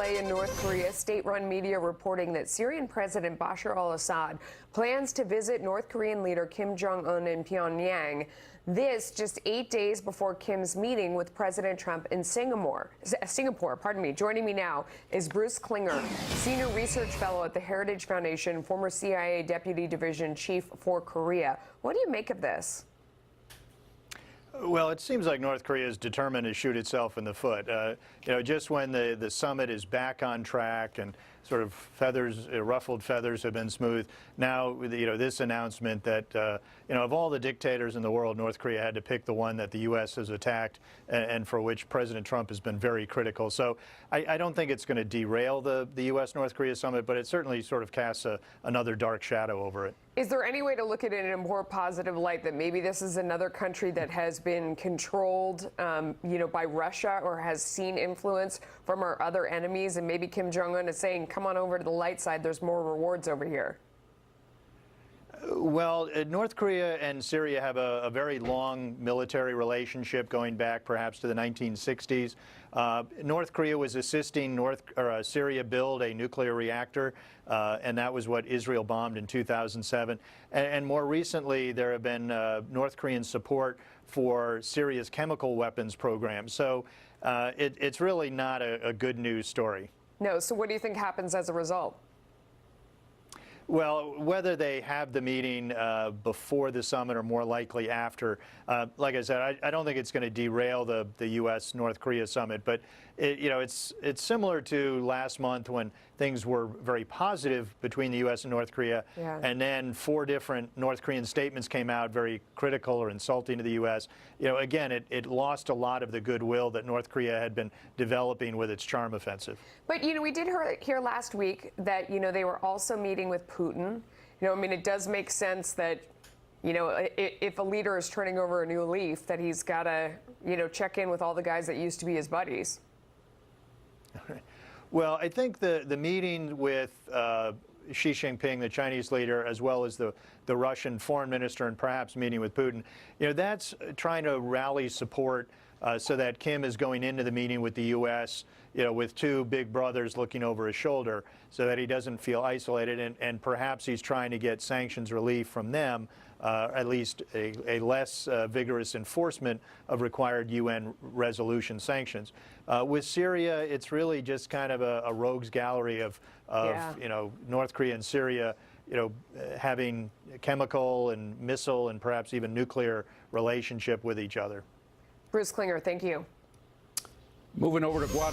delay in North Korea. State-run media reporting that Syrian President Bashar al-Assad plans to visit North Korean leader Kim Jong-un in Pyongyang. This just 8 days before Kim's meeting with President Trump in Singapore. Joining me now is Bruce Klingner, Senior Research Fellow at the Heritage Foundation, former CIA Deputy Division Chief for Korea. What do you make of this? Well, it seems like North Korea is determined to shoot itself in the foot. Just when the summit is back on track and sort of ruffled feathers have been smoothed, now, this announcement that, of all the dictators in the world, North Korea had to pick the one that the U.S. has attacked and for which President Trump has been very critical. So I don't think it's going to derail the U.S.-North Korea summit, but it certainly sort of casts another dark shadow over it. Is there any way to look at it in a more positive light, that maybe this is another country that has been controlled, by Russia or has seen influence from our other enemies, and maybe Kim Jong-un is saying, come on over to the light side, there's more rewards over here? Well, North Korea and Syria have a very long military relationship going back perhaps to the 1960s. North Korea was assisting Syria build a nuclear reactor, and that was what Israel bombed in 2007. And more recently, there have been North Korean support for Syria's chemical weapons program. So it's really not a good news story. No. So what do you think happens as a result? Well, whether they have the meeting before the summit or more likely after, like I said, I don't think it's going to derail the U.S.-North Korea summit. But it's similar to last month when things were very positive between the U.S. and North Korea, and then 4 different North Korean statements came out very critical or insulting to the U.S. Again, it lost a lot of the goodwill that North Korea had been developing with its charm offensive. But we did hear last week that they were also meeting with Putin. It does make sense that if a leader is turning over a new leaf, that he's got to check in with all the guys that used to be his buddies. Well, I think the meeting with Xi Jinping, the Chinese leader, as well as the Russian foreign minister, and perhaps meeting with Putin, that's trying to rally support so that Kim is going into the meeting with the U.S., with 2 big brothers looking over his shoulder, so that he doesn't feel isolated, and perhaps he's trying to get sanctions relief from them, at least a less vigorous enforcement of required UN resolution sanctions. With Syria, it's really just kind of a rogues gallery of North Korea and Syria, having chemical and missile and perhaps even nuclear relationship with each other. Bruce Klingner, thank you. Moving over to Guatemala.